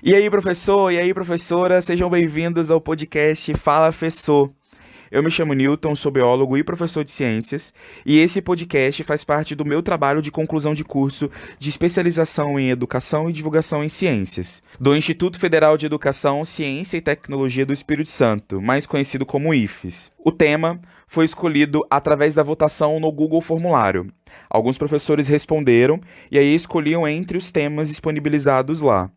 E aí, professor? E aí, professora? Sejam bem-vindos ao podcast Fala Fessor. Eu me chamo Newton, sou biólogo e professor de ciências, e esse podcast faz parte do meu trabalho de conclusão de curso de especialização em educação e divulgação em ciências, do Instituto Federal de Educação, Ciência e Tecnologia do Espírito Santo, mais conhecido como IFES. O tema foi escolhido através da votação no Google Formulário. Alguns professores responderam e aí escolhiam entre os temas disponibilizados lá.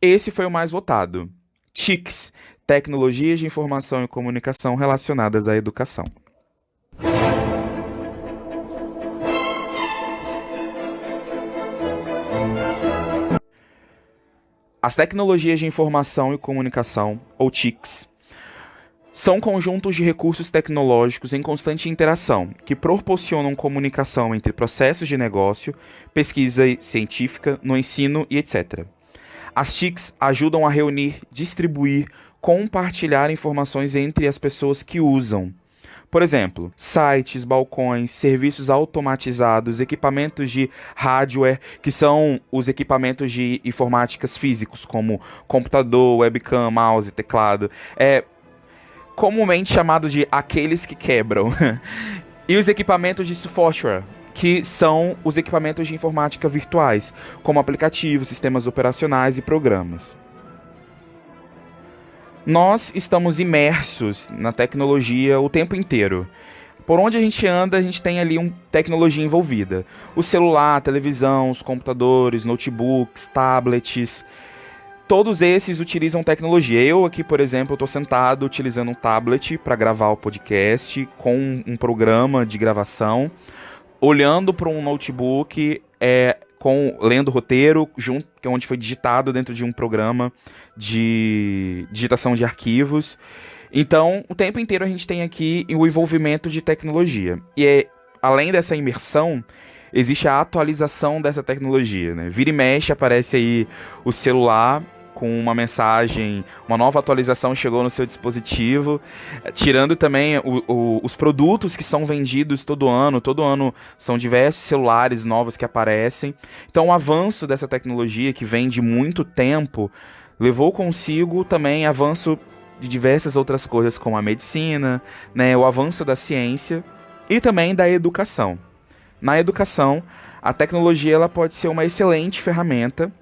Esse foi o mais votado. TICs, Tecnologias de Informação e Comunicação relacionadas à educação. As tecnologias de informação e comunicação, ou TICs, são conjuntos de recursos tecnológicos em constante interação que proporcionam comunicação entre processos de negócio, pesquisa científica, no ensino e etc. As TICs ajudam a reunir, distribuir, compartilhar informações entre as pessoas que usam. Por exemplo, sites, balcões, serviços automatizados, equipamentos de hardware, que são os equipamentos de informáticas físicos, como computador, webcam, mouse, teclado. É comumente chamado de aqueles que quebram. E os equipamentos de software, que são os equipamentos de informática virtuais, como aplicativos, sistemas operacionais e programas. Nós estamos imersos na tecnologia o tempo inteiro. Por onde a gente anda, a gente tem ali uma tecnologia envolvida. O celular, a televisão, os computadores, notebooks, tablets, todos esses utilizam tecnologia. Eu aqui, por exemplo, estou sentado utilizando um tablet para gravar o podcast com um programa de gravação, olhando para um notebook, lendo roteiro, que é onde foi digitado dentro de um programa de digitação de arquivos. Então, o tempo inteiro a gente tem aqui o envolvimento de tecnologia. Além dessa imersão, existe a atualização dessa tecnologia, né? Vira e mexe, aparece aí o celular com uma mensagem, uma nova atualização chegou no seu dispositivo, tirando também os produtos que são vendidos todo ano são diversos celulares novos que aparecem. Então o avanço dessa tecnologia, que vem de muito tempo, levou consigo também avanço de diversas outras coisas, como a medicina, né, o avanço da ciência e também da educação. Na educação, a tecnologia ela pode ser uma excelente ferramenta,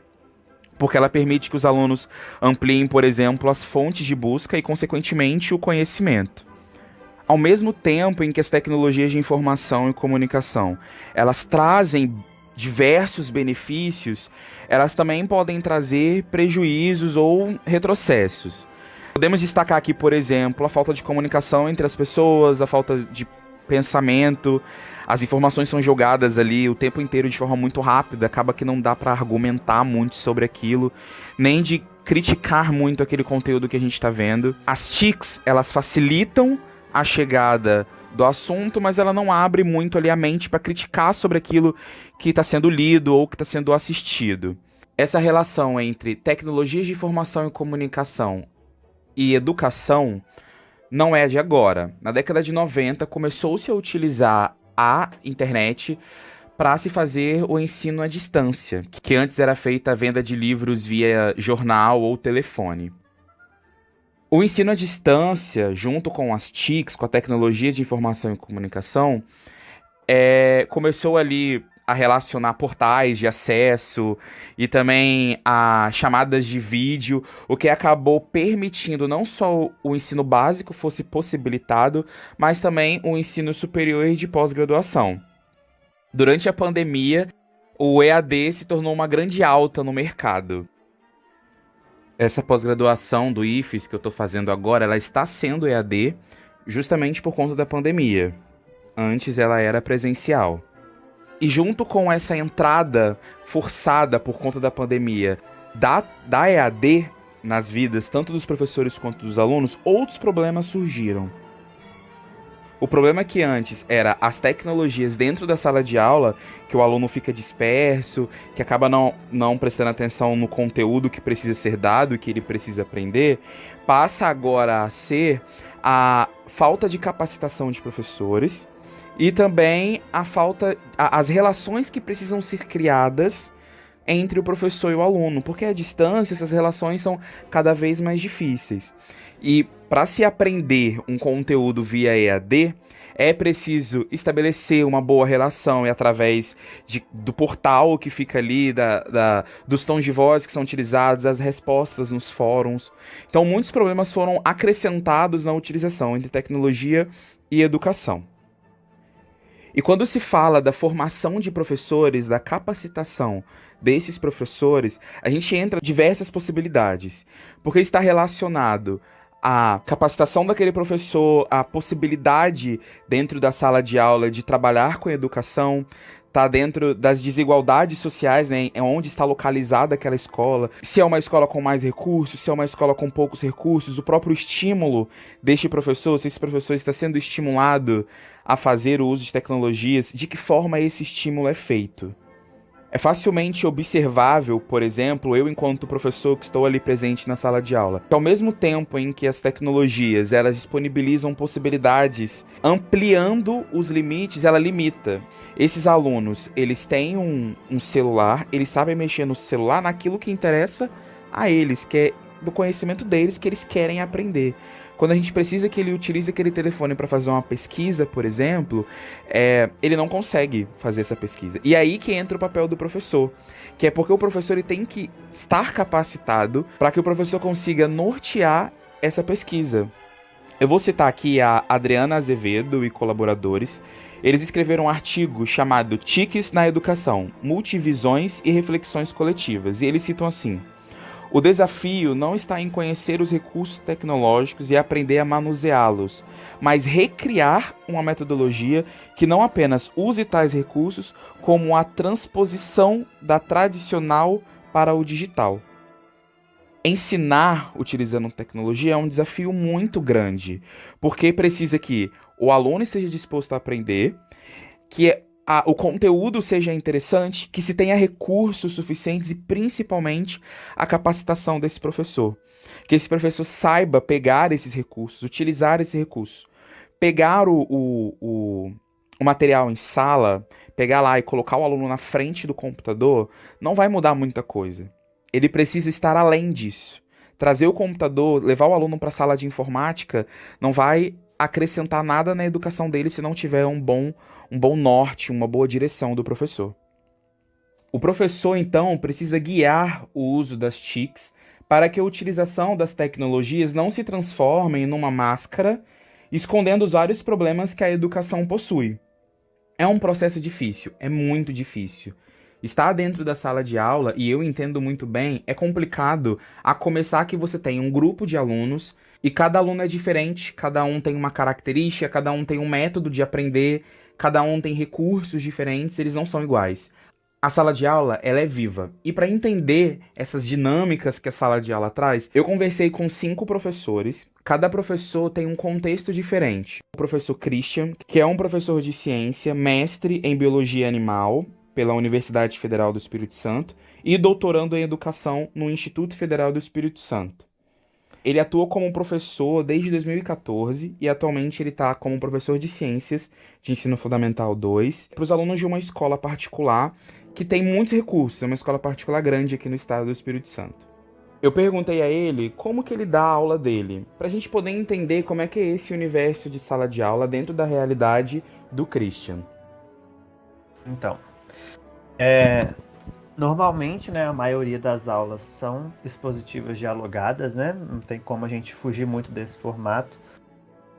porque ela permite que os alunos ampliem, por exemplo, as fontes de busca e, consequentemente, o conhecimento. Ao mesmo tempo em que as tecnologias de informação e comunicação, elas trazem diversos benefícios, elas também podem trazer prejuízos ou retrocessos. Podemos destacar aqui, por exemplo, a falta de comunicação entre as pessoas, a falta de pensamento, as informações são jogadas ali o tempo inteiro de forma muito rápida, acaba que não dá para argumentar muito sobre aquilo, nem de criticar muito aquele conteúdo que a gente está vendo. As TICs, elas facilitam a chegada do assunto, mas ela não abre muito ali a mente para criticar sobre aquilo que está sendo lido ou que está sendo assistido. Essa relação entre tecnologias de informação e comunicação e educação não é de agora. Na década de 90, começou-se a utilizar a internet para se fazer o ensino à distância, que antes era feita a venda de livros via jornal ou telefone. O ensino à distância, junto com as TICs, com a tecnologia de informação e comunicação, começou ali a relacionar portais de acesso e também a chamadas de vídeo, o que acabou permitindo não só o ensino básico fosse possibilitado, mas também o ensino superior e de pós-graduação. Durante a pandemia, o EAD se tornou uma grande alta no mercado. Essa pós-graduação do IFES que eu estou fazendo agora, ela está sendo EAD justamente por conta da pandemia. Antes ela era presencial. E junto com essa entrada forçada por conta da pandemia da EAD nas vidas, tanto dos professores quanto dos alunos, outros problemas surgiram. O problema é que antes era as tecnologias dentro da sala de aula, que o aluno fica disperso, que acaba não prestando atenção no conteúdo que precisa ser dado e que ele precisa aprender, passa agora a ser a falta de capacitação de professores, e também as relações que precisam ser criadas entre o professor e o aluno, porque à distância essas relações são cada vez mais difíceis. E para se aprender um conteúdo via EAD, é preciso estabelecer uma boa relação e através do portal que fica ali, dos tons de voz que são utilizados, as respostas nos fóruns. Então, muitos problemas foram acrescentados na utilização entre tecnologia e educação. E quando se fala da formação de professores, da capacitação desses professores, a gente entra em diversas possibilidades, porque está relacionado à capacitação daquele professor, à possibilidade dentro da sala de aula de trabalhar com educação, tá dentro das desigualdades sociais, né, é onde está localizada aquela escola, se é uma escola com mais recursos, se é uma escola com poucos recursos, o próprio estímulo deste professor, se esse professor está sendo estimulado a fazer o uso de tecnologias, de que forma esse estímulo é feito. É facilmente observável, por exemplo, eu enquanto professor que estou ali presente na sala de aula, que ao mesmo tempo em que as tecnologias elas disponibilizam possibilidades, ampliando os limites, ela limita. Esses alunos, eles têm um celular, eles sabem mexer no celular naquilo que interessa a eles, que é do conhecimento deles, que eles querem aprender. Quando a gente precisa que ele utilize aquele telefone para fazer uma pesquisa, por exemplo, ele não consegue fazer essa pesquisa. E aí que entra o papel do professor, que é porque o professor ele tem que estar capacitado para que o professor consiga nortear essa pesquisa. Eu vou citar aqui a Adriana Azevedo e colaboradores. Eles escreveram um artigo chamado TICs na Educação, Multivisões e Reflexões Coletivas. E eles citam assim: o desafio não está em conhecer os recursos tecnológicos e aprender a manuseá-los, mas recriar uma metodologia que não apenas use tais recursos, como a transposição da tradicional para o digital. Ensinar utilizando tecnologia é um desafio muito grande, porque precisa que o aluno esteja disposto a aprender, que o conteúdo seja interessante, que se tenha recursos suficientes e principalmente a capacitação desse professor. Que esse professor saiba pegar esses recursos, utilizar esse recurso. Pegar o material em sala, pegar lá e colocar o aluno na frente do computador, não vai mudar muita coisa. Ele precisa estar além disso. Trazer o computador, levar o aluno para a sala de informática, não vai acrescentar nada na educação dele se não tiver um bom norte, uma boa direção do professor. O professor, então, precisa guiar o uso das TICs para que a utilização das tecnologias não se transforme numa máscara, escondendo os vários problemas que a educação possui. É um processo difícil, é muito difícil. Estar dentro da sala de aula, e eu entendo muito bem, é complicado a começar que você tem um grupo de alunos e cada aluno é diferente, cada um tem uma característica, cada um tem um método de aprender, cada um tem recursos diferentes, eles não são iguais. A sala de aula, ela é viva. E para entender essas dinâmicas que a sala de aula traz, eu conversei com 5 professores. Cada professor tem um contexto diferente. O professor Christian, que é um professor de ciência, mestre em biologia animal pela Universidade Federal do Espírito Santo e doutorando em educação no Instituto Federal do Espírito Santo. Ele atua como professor desde 2014 e atualmente ele está como professor de ciências de ensino fundamental 2 para os alunos de uma escola particular que tem muitos recursos, é uma escola particular grande aqui no estado do Espírito Santo. Eu perguntei a ele como que ele dá a aula dele, para a gente poder entender como é que é esse universo de sala de aula dentro da realidade do Christian. Então, normalmente, né, a maioria das aulas são expositivas dialogadas, né? Não tem como a gente fugir muito desse formato.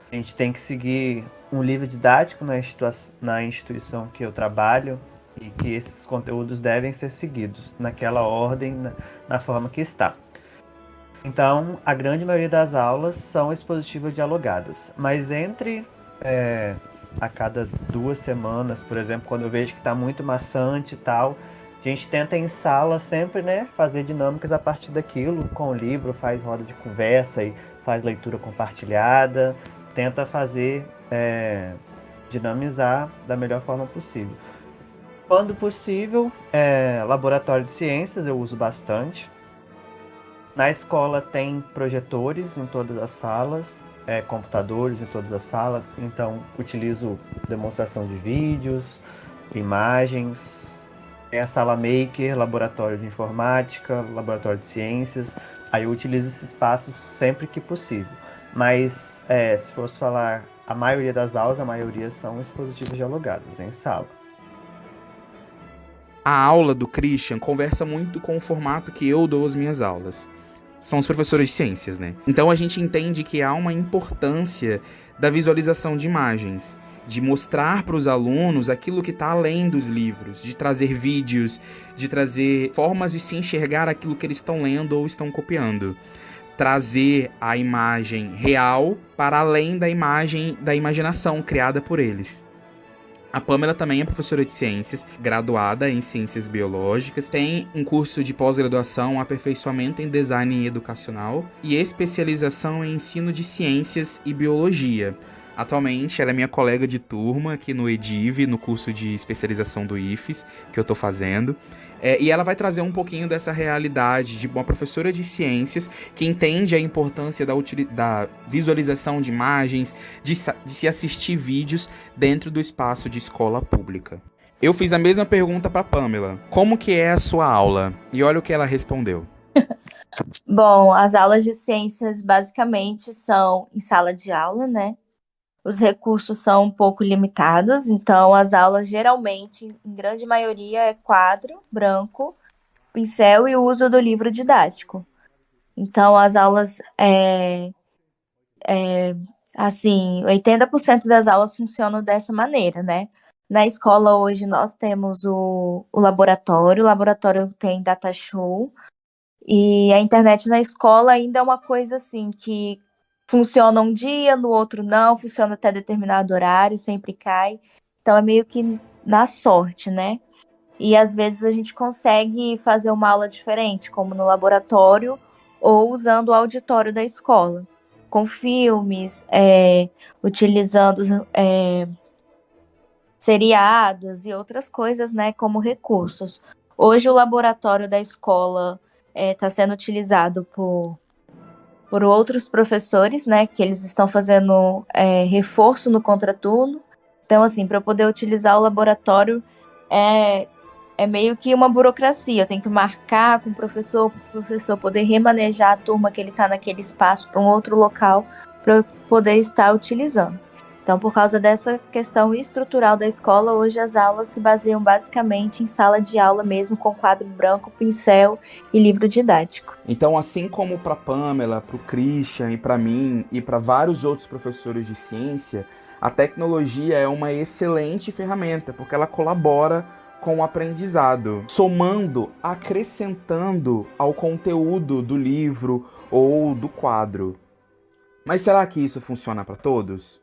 A gente tem que seguir um livro didático na instituição que eu trabalho e que esses conteúdos devem ser seguidos naquela ordem, na forma que está. Então, a grande maioria das aulas são expositivas dialogadas, mas a cada 2 semanas, por exemplo, quando eu vejo que está muito maçante e tal, a gente tenta em sala sempre, né, fazer dinâmicas a partir daquilo, com o livro, faz roda de conversa e faz leitura compartilhada, tenta fazer, dinamizar da melhor forma possível. Quando possível, laboratório de ciências eu uso bastante. Na escola tem projetores em todas as salas, computadores em todas as salas, então utilizo demonstração de vídeos, imagens, Tem a sala maker, laboratório de informática, laboratório de ciências. Aí eu utilizo esses espaços sempre que possível. Mas se fosse falar a maioria das aulas, a maioria são expositivos dialogados em sala. A aula do Christian conversa muito com o formato que eu dou as minhas aulas. São os professores de ciências, né? Então a gente entende que há uma importância da visualização de imagens, de mostrar para os alunos aquilo que está além dos livros, de trazer vídeos, de trazer formas de se enxergar aquilo que eles estão lendo ou estão copiando. Trazer a imagem real para além da imagem da imaginação criada por eles. A Pamela também é professora de ciências, graduada em ciências biológicas, tem um curso de pós-graduação, aperfeiçoamento em design educacional e especialização em ensino de ciências e biologia. Atualmente, ela é minha colega de turma aqui no EDIV, no curso de especialização do IFES, que eu tô fazendo. E ela vai trazer um pouquinho dessa realidade de uma professora de ciências que entende a importância da visualização de imagens, de se assistir vídeos dentro do espaço de escola pública. Eu fiz a mesma pergunta para Pamela. Como que é a sua aula? E olha o que ela respondeu. Bom, as aulas de ciências basicamente são em sala de aula, né? Os recursos são um pouco limitados, então as aulas geralmente, em grande maioria, é quadro, branco, pincel e o uso do livro didático. Então as aulas, assim, 80% das aulas funcionam dessa maneira, né? Na escola hoje nós temos o laboratório tem data show, e a internet na escola ainda é uma coisa assim que funciona um dia, no outro não, funciona até determinado horário, sempre cai. Então é meio que na sorte, né? E às vezes a gente consegue fazer uma aula diferente, como no laboratório ou usando o auditório da escola, com filmes, utilizando seriados e outras coisas, né, como recursos. Hoje o laboratório da escola está sendo utilizado por outros professores, né, que eles estão fazendo reforço no contraturno. Então, assim, para eu poder utilizar o laboratório é meio que uma burocracia. Eu tenho que marcar com o professor poder remanejar a turma que ele está naquele espaço para um outro local para eu poder estar utilizando. Então, por causa dessa questão estrutural da escola, hoje as aulas se baseiam basicamente em sala de aula mesmo, com quadro branco, pincel e livro didático. Então, assim como para Pamela, para o Christian e para mim e para vários outros professores de ciência, a tecnologia é uma excelente ferramenta, porque ela colabora com o aprendizado, somando, acrescentando ao conteúdo do livro ou do quadro. Mas será que isso funciona para todos?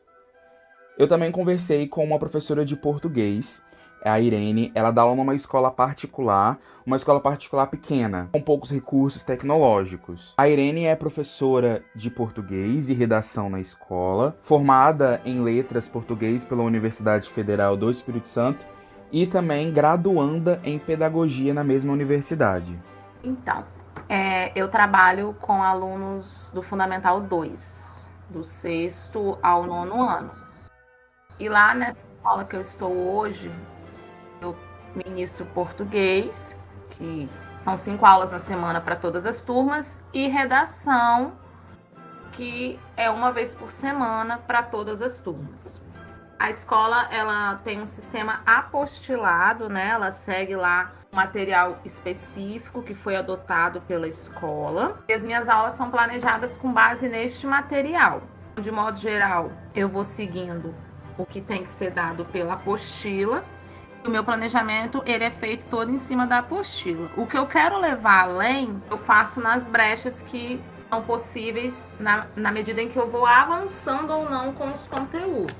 Eu também conversei com uma professora de português, a Irene. Ela dá aula numa escola particular pequena, com poucos recursos tecnológicos. A Irene é professora de português e redação na escola, formada em letras português pela Universidade Federal do Espírito Santo e também graduanda em pedagogia na mesma universidade. Então, eu trabalho com alunos do Fundamental 2, do 6º ao 9º ano. E lá nessa escola que eu estou hoje, eu ministro português, que são 5 aulas na semana para todas as turmas, e redação, que é uma vez por semana para todas as turmas. A escola, ela tem um sistema apostilado, né? Ela segue lá um material específico que foi adotado pela escola. E as minhas aulas são planejadas com base neste material. De modo geral, eu vou seguindo o que tem que ser dado pela apostila. O meu planejamento, ele é feito todo em cima da apostila. O que eu quero levar além, eu faço nas brechas que são possíveis na medida em que eu vou avançando ou não com os conteúdos.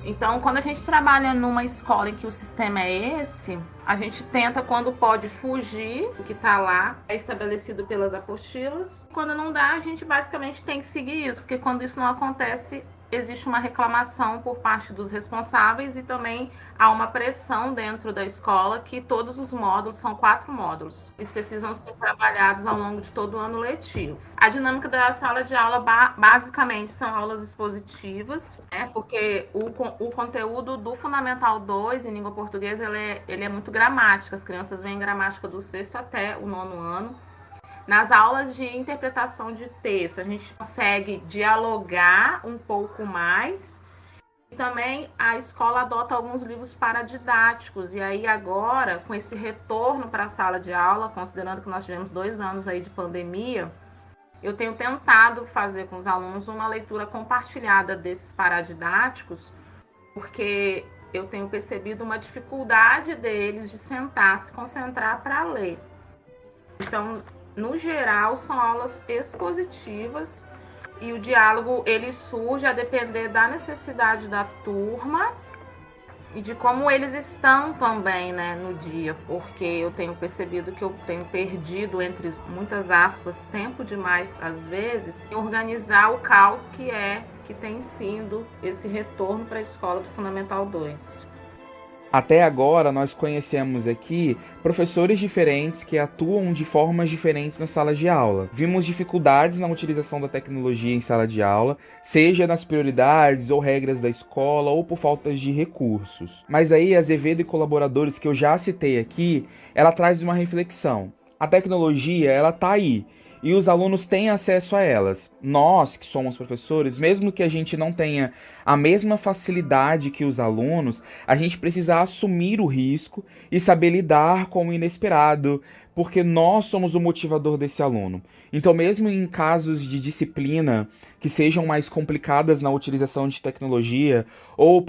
Então, quando a gente trabalha numa escola em que o sistema é esse, a gente tenta, quando pode, fugir do que está lá, é estabelecido pelas apostilas. Quando não dá, a gente basicamente tem que seguir isso, porque quando isso não acontece, existe uma reclamação por parte dos responsáveis e também há uma pressão dentro da escola que todos os módulos, são 4 módulos, eles precisam ser trabalhados ao longo de todo o ano letivo. A dinâmica da sala de aula basicamente são aulas expositivas, né, porque o conteúdo do Fundamental 2 em língua portuguesa ele é muito gramática, as crianças veem gramática do 6º até o 9º ano. Nas aulas de interpretação de texto, a gente consegue dialogar um pouco mais. E também a escola adota alguns livros paradidáticos. E aí agora, com esse retorno para a sala de aula, considerando que nós tivemos 2 anos aí de pandemia, eu tenho tentado fazer com os alunos uma leitura compartilhada desses paradidáticos, porque eu tenho percebido uma dificuldade deles de sentar, se concentrar para ler. Então, no geral, são aulas expositivas e o diálogo ele surge a depender da necessidade da turma e de como eles estão também, né, no dia, porque eu tenho percebido que eu tenho perdido, entre muitas aspas, tempo demais, às vezes, em organizar o caos que tem sido esse retorno para a escola do Fundamental 2. Até agora, nós conhecemos aqui professores diferentes que atuam de formas diferentes na sala de aula. Vimos dificuldades na utilização da tecnologia em sala de aula, seja nas prioridades ou regras da escola ou por falta de recursos. Mas aí, a Azevedo e colaboradores que eu já citei aqui, ela traz uma reflexão. A tecnologia, ela tá aí. E os alunos têm acesso a elas. Nós, que somos professores, mesmo que a gente não tenha a mesma facilidade que os alunos, a gente precisa assumir o risco e saber lidar com o inesperado, porque nós somos o motivador desse aluno. Então, mesmo em casos de disciplina que sejam mais complicadas na utilização de tecnologia, ou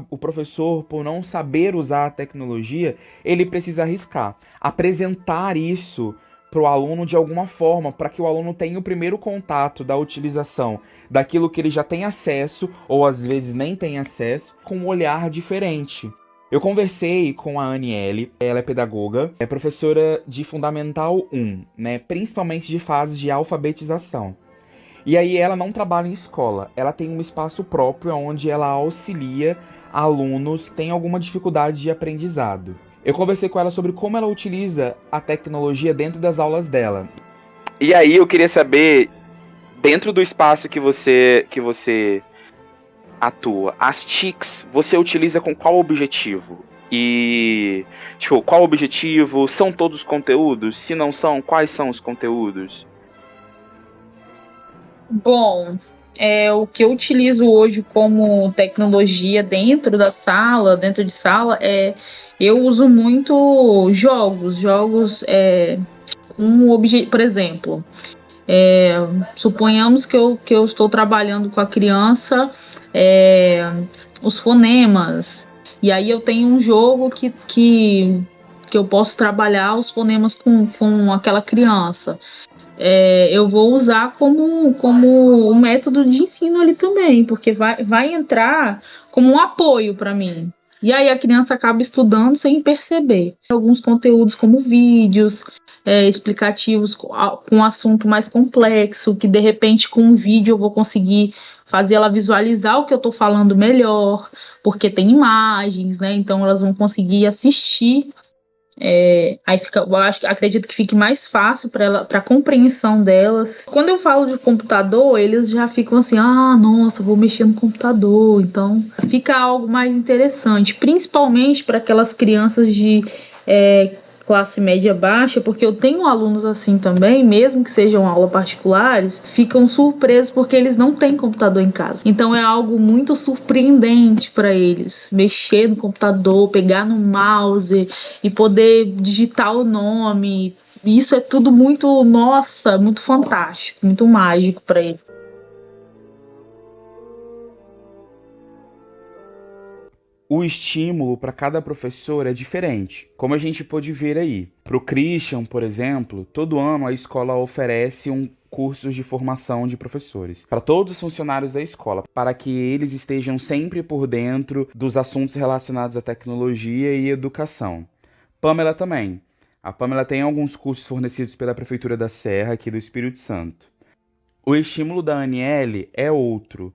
o professor, por não saber usar a tecnologia, ele precisa arriscar, apresentar isso para o aluno de alguma forma, para que o aluno tenha o primeiro contato da utilização daquilo que ele já tem acesso, ou às vezes nem tem acesso, com um olhar diferente. Eu conversei com a Aniele, ela é pedagoga, é professora de Fundamental 1, né, principalmente de fases de alfabetização. E aí ela não trabalha em escola, ela tem um espaço próprio onde ela auxilia alunos que têm alguma dificuldade de aprendizado. Eu conversei com ela sobre como ela utiliza a tecnologia dentro das aulas dela. E aí eu queria saber, dentro do espaço que você atua, as TICs, você utiliza com qual objetivo? E, tipo, qual objetivo? São todos conteúdos? Se não são, quais são os conteúdos? Bom, o que eu utilizo hoje como tecnologia dentro de sala, eu uso muito jogos, por exemplo, suponhamos que eu estou trabalhando com a criança os fonemas, e aí eu tenho um jogo que eu posso trabalhar os fonemas com aquela criança. Eu vou usar como um método de ensino ali também, porque vai entrar como um apoio para mim. E aí a criança acaba estudando sem perceber. Alguns conteúdos como vídeos explicativos com um assunto mais complexo, que de repente com um vídeo eu vou conseguir fazer ela visualizar o que eu estou falando melhor, porque tem imagens, né? Então elas vão conseguir assistir. Acredito que fique mais fácil para a compreensão delas. Quando eu falo de computador, eles já ficam assim, nossa, vou mexer no computador. Então fica algo mais interessante, principalmente para aquelas crianças de classe média baixa, porque eu tenho alunos assim também, mesmo que sejam aulas particulares, ficam surpresos porque eles não têm computador em casa. Então é algo muito surpreendente para eles, mexer no computador, pegar no mouse e poder digitar o nome. Isso é tudo muito, nossa, muito fantástico, muito mágico para eles. O estímulo para cada professor é diferente, como a gente pôde ver aí. Para o Christian, por exemplo, todo ano a escola oferece cursos de formação de professores para todos os funcionários da escola, para que eles estejam sempre por dentro dos assuntos relacionados à tecnologia e educação. Pamela também. A Pamela tem alguns cursos fornecidos pela Prefeitura da Serra, aqui do Espírito Santo. O estímulo da Aniele é outro.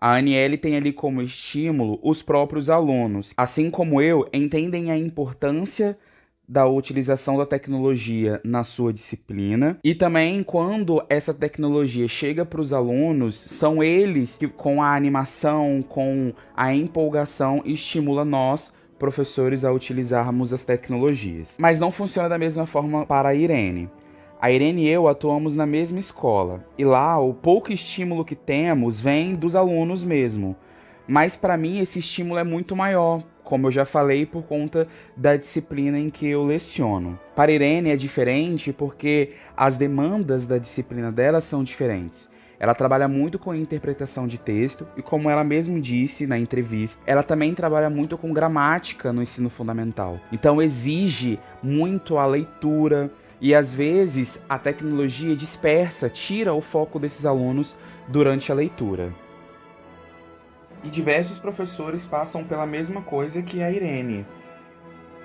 A Aniele tem ali como estímulo os próprios alunos, assim como eu, entendem a importância da utilização da tecnologia na sua disciplina e também quando essa tecnologia chega para os alunos, são eles que com a animação, com a empolgação, estimula nós, professores, a utilizarmos as tecnologias. Mas não funciona da mesma forma para a Irene. A Irene e eu atuamos na mesma escola, e lá o pouco estímulo que temos vem dos alunos mesmo. Mas para mim esse estímulo é muito maior, como eu já falei, por conta da disciplina em que eu leciono. Para a Irene é diferente porque as demandas da disciplina dela são diferentes. Ela trabalha muito com interpretação de texto e, como ela mesmo disse na entrevista, ela também trabalha muito com gramática no ensino fundamental. Então exige muito a leitura, e às vezes a tecnologia dispersa, tira o foco desses alunos durante a leitura. E diversos professores passam pela mesma coisa que a Irene.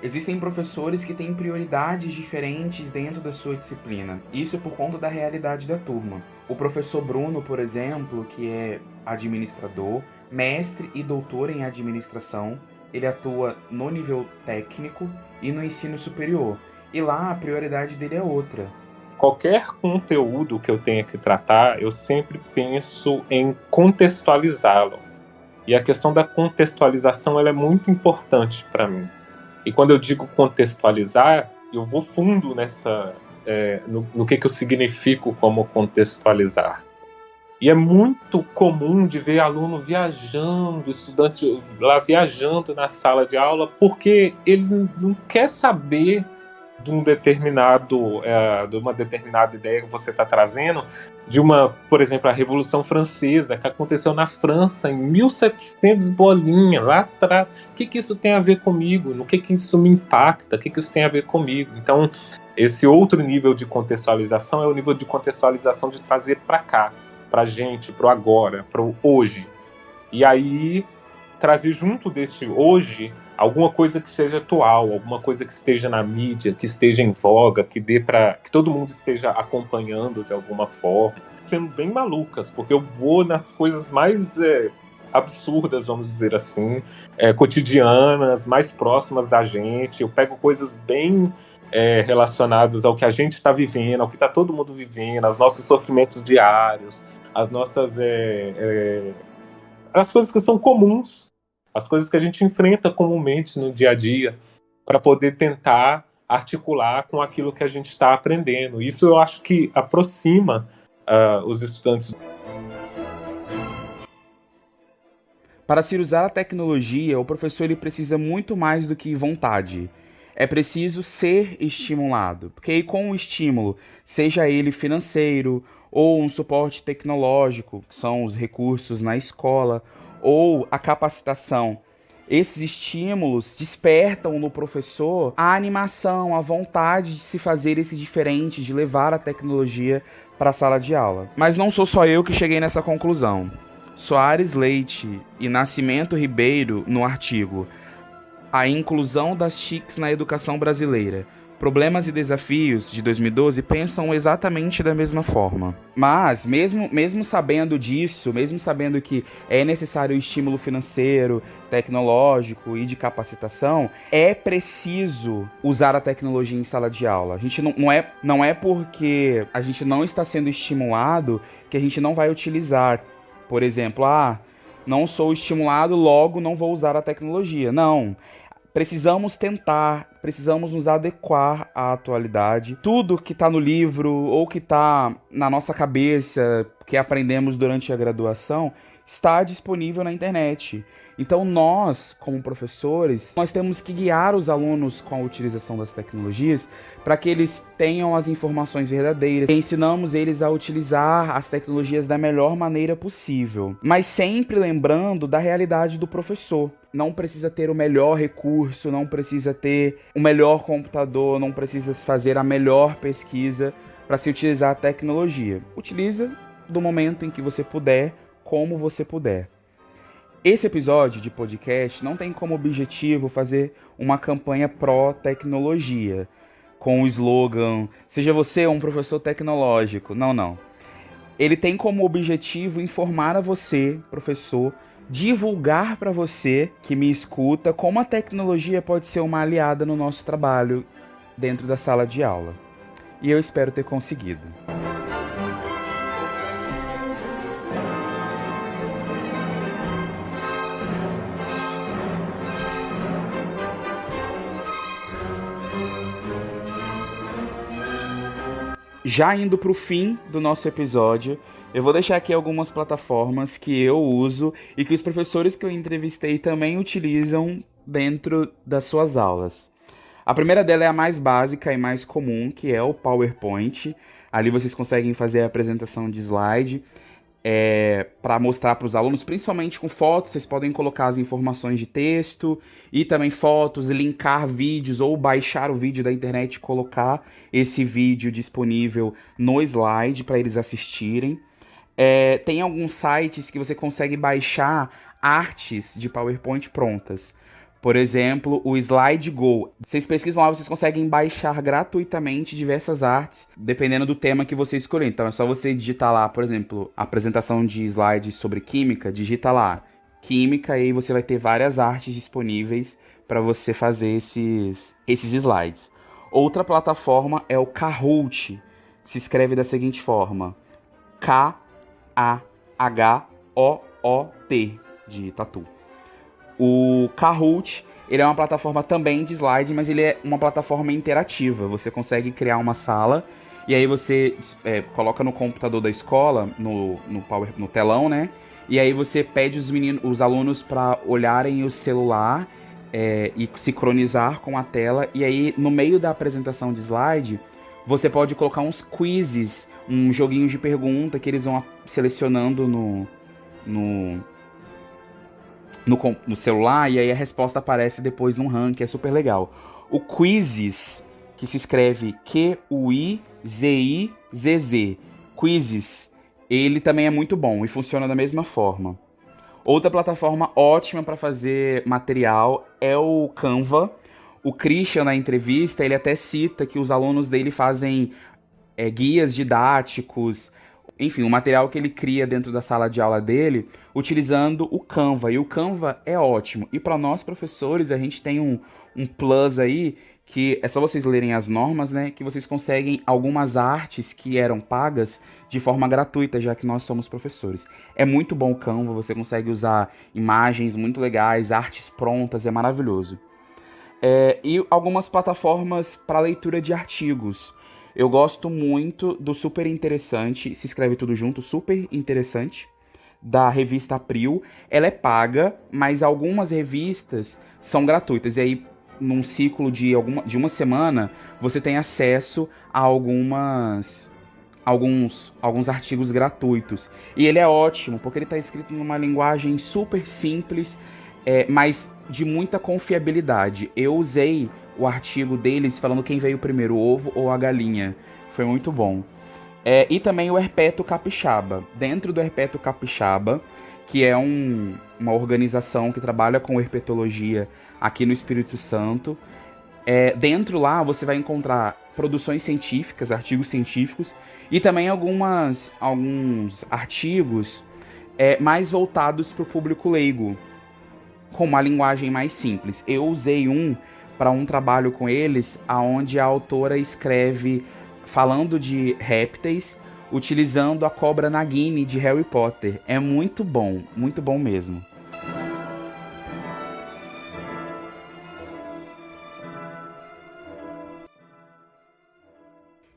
Existem professores que têm prioridades diferentes dentro da sua disciplina, isso por conta da realidade da turma. O professor Bruno, por exemplo, que é administrador, mestre e doutor em administração, ele atua no nível técnico e no ensino superior. E lá a prioridade dele é outra. Qualquer conteúdo que eu tenha que tratar, eu sempre penso em contextualizá-lo. E a questão da contextualização ela é muito importante para mim. E quando eu digo contextualizar, eu vou fundo no que eu significo como contextualizar. E é muito comum de ver aluno viajando, estudante lá viajando na sala de aula, porque ele não quer saber de uma determinada ideia que você está trazendo, por exemplo, a Revolução Francesa, que aconteceu na França em 1700 bolinha, lá atrás. O que isso tem a ver comigo? No que isso me impacta? O que isso tem a ver comigo? Então, esse outro nível de contextualização é o nível de contextualização de trazer para cá, para a gente, para o agora, para o hoje. E aí, trazer junto deste hoje alguma coisa que seja atual, alguma coisa que esteja na mídia, que esteja em voga, que dê para que todo mundo esteja acompanhando de alguma forma, sendo bem malucas, porque eu vou nas coisas mais absurdas, vamos dizer assim, cotidianas, mais próximas da gente. Eu pego coisas bem relacionadas ao que a gente está vivendo, ao que está todo mundo vivendo, aos nossos sofrimentos diários, as nossas as coisas que são comuns, as coisas que a gente enfrenta comumente no dia a dia, para poder tentar articular com aquilo que a gente está aprendendo. Isso eu acho que aproxima os estudantes. Para se usar a tecnologia, o professor ele precisa muito mais do que vontade. É preciso ser estimulado, porque aí com o estímulo, seja ele financeiro, ou um suporte tecnológico, que são os recursos na escola, ou a capacitação, esses estímulos despertam no professor a animação, a vontade de se fazer esse diferente, de levar a tecnologia para a sala de aula. Mas não sou só eu que cheguei nessa conclusão. Soares Leite e Nascimento Ribeiro, no artigo A Inclusão das TICs na Educação Brasileira, Problemas e Desafios, de 2012, pensam exatamente da mesma forma. Mas, mesmo sabendo disso, mesmo sabendo que é necessário estímulo financeiro, tecnológico e de capacitação, é preciso usar a tecnologia em sala de aula. A gente não é porque a gente não está sendo estimulado que a gente não vai utilizar. Por exemplo, não sou estimulado, logo não vou usar a tecnologia. Não. Precisamos tentar, precisamos nos adequar à atualidade. Tudo que está no livro ou que está na nossa cabeça, que aprendemos durante a graduação, está disponível na internet. Então nós, como professores, nós temos que guiar os alunos com a utilização das tecnologias para que eles tenham as informações verdadeiras. Ensinamos eles a utilizar as tecnologias da melhor maneira possível, mas sempre lembrando da realidade do professor. Não precisa ter o melhor recurso, não precisa ter o melhor computador, não precisa fazer a melhor pesquisa para se utilizar a tecnologia. Utiliza do momento em que você puder, como você puder. Esse episódio de podcast não tem como objetivo fazer uma campanha pró-tecnologia, com o slogan, seja você um professor tecnológico. Não. Ele tem como objetivo informar a você, professor, divulgar para você que me escuta como a tecnologia pode ser uma aliada no nosso trabalho dentro da sala de aula. E eu espero ter conseguido. Já indo para o fim do nosso episódio, eu vou deixar aqui algumas plataformas que eu uso e que os professores que eu entrevistei também utilizam dentro das suas aulas. A primeira dela é a mais básica e mais comum, que é o PowerPoint. Ali vocês conseguem fazer a apresentação de slide para mostrar para os alunos, principalmente com fotos. Vocês podem colocar as informações de texto e também fotos, linkar vídeos ou baixar o vídeo da internet e colocar esse vídeo disponível no slide para eles assistirem. Tem alguns sites que você consegue baixar artes de PowerPoint prontas. Por exemplo, o SlideGo. Vocês pesquisam lá, vocês conseguem baixar gratuitamente diversas artes, dependendo do tema que você escolher. Então é só você digitar lá, por exemplo, apresentação de slides sobre química, digita lá química e aí você vai ter várias artes disponíveis para você fazer esses slides. Outra plataforma é o Kahoot. Se escreve da seguinte forma: K-A-H-O-O-T, de tatu. O Kahoot, ele é uma plataforma também de slide, mas ele é uma plataforma interativa. Você consegue criar uma sala e aí você coloca no computador da escola, no telão, né? E aí você pede os alunos para olharem o celular e sincronizar com a tela. E aí, no meio da apresentação de slide, você pode colocar uns quizzes, um joguinho de pergunta que eles vão selecionando no celular, e aí a resposta aparece depois num ranking, é super legal. O Quizzes, que se escreve Q-U-I-Z-I-Z-Z, Quizzes, ele também é muito bom e funciona da mesma forma. Outra plataforma ótima para fazer material é o Canva. O Christian, na entrevista, ele até cita que os alunos dele fazem guias didáticos, enfim, o material que ele cria dentro da sala de aula dele, utilizando o Canva. E o Canva é ótimo. E para nós, professores, a gente tem um plus aí, que é só vocês lerem as normas, né? Que vocês conseguem algumas artes que eram pagas de forma gratuita, já que nós somos professores. É muito bom o Canva, você consegue usar imagens muito legais, artes prontas, é maravilhoso. E algumas plataformas para leitura de artigos. Eu gosto muito do Super Interessante, se escreve tudo junto, Super Interessante, da revista April. Ela é paga, mas algumas revistas são gratuitas. E aí, num ciclo de uma semana, você tem acesso a alguns artigos gratuitos. E ele é ótimo, porque ele está escrito numa linguagem super simples, mas de muita confiabilidade. Eu usei o artigo deles falando quem veio primeiro, o ovo ou a galinha. Foi muito bom. E também o Herpeto Capixaba. Dentro do Herpeto Capixaba, que é uma organização que trabalha com herpetologia aqui no Espírito Santo, dentro lá você vai encontrar produções científicas, artigos científicos, e também alguns artigos mais voltados para o público leigo, com uma linguagem mais simples. Eu usei para um trabalho com eles, onde a autora escreve falando de répteis, utilizando a cobra Nagini de Harry Potter. É muito bom mesmo.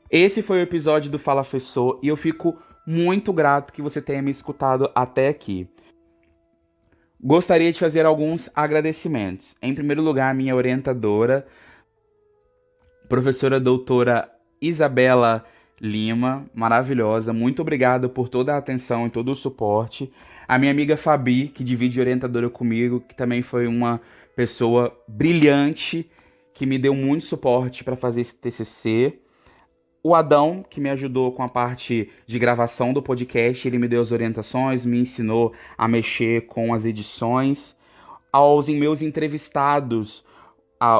Esse foi o episódio do Fala Fessor e eu fico muito grato que você tenha me escutado até aqui. Gostaria de fazer alguns agradecimentos. Em primeiro lugar, a minha orientadora, professora doutora Isabela Lima, maravilhosa. Muito obrigado por toda a atenção e todo o suporte. A minha amiga Fabi, que divide orientadora comigo, que também foi uma pessoa brilhante, que me deu muito suporte para fazer esse TCC. O Adão, que me ajudou com a parte de gravação do podcast, ele me deu as orientações, me ensinou a mexer com as edições. Aos meus entrevistados,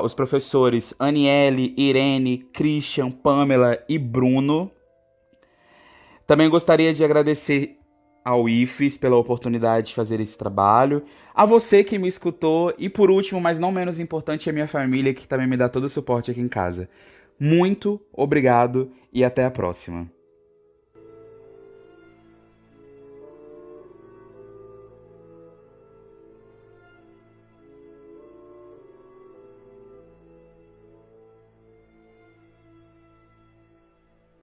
os professores Aniele, Irene, Christian, Pamela e Bruno. Também gostaria de agradecer ao IFES pela oportunidade de fazer esse trabalho, a você que me escutou e, por último, mas não menos importante, a minha família que também me dá todo o suporte aqui em casa. Muito obrigado e até a próxima.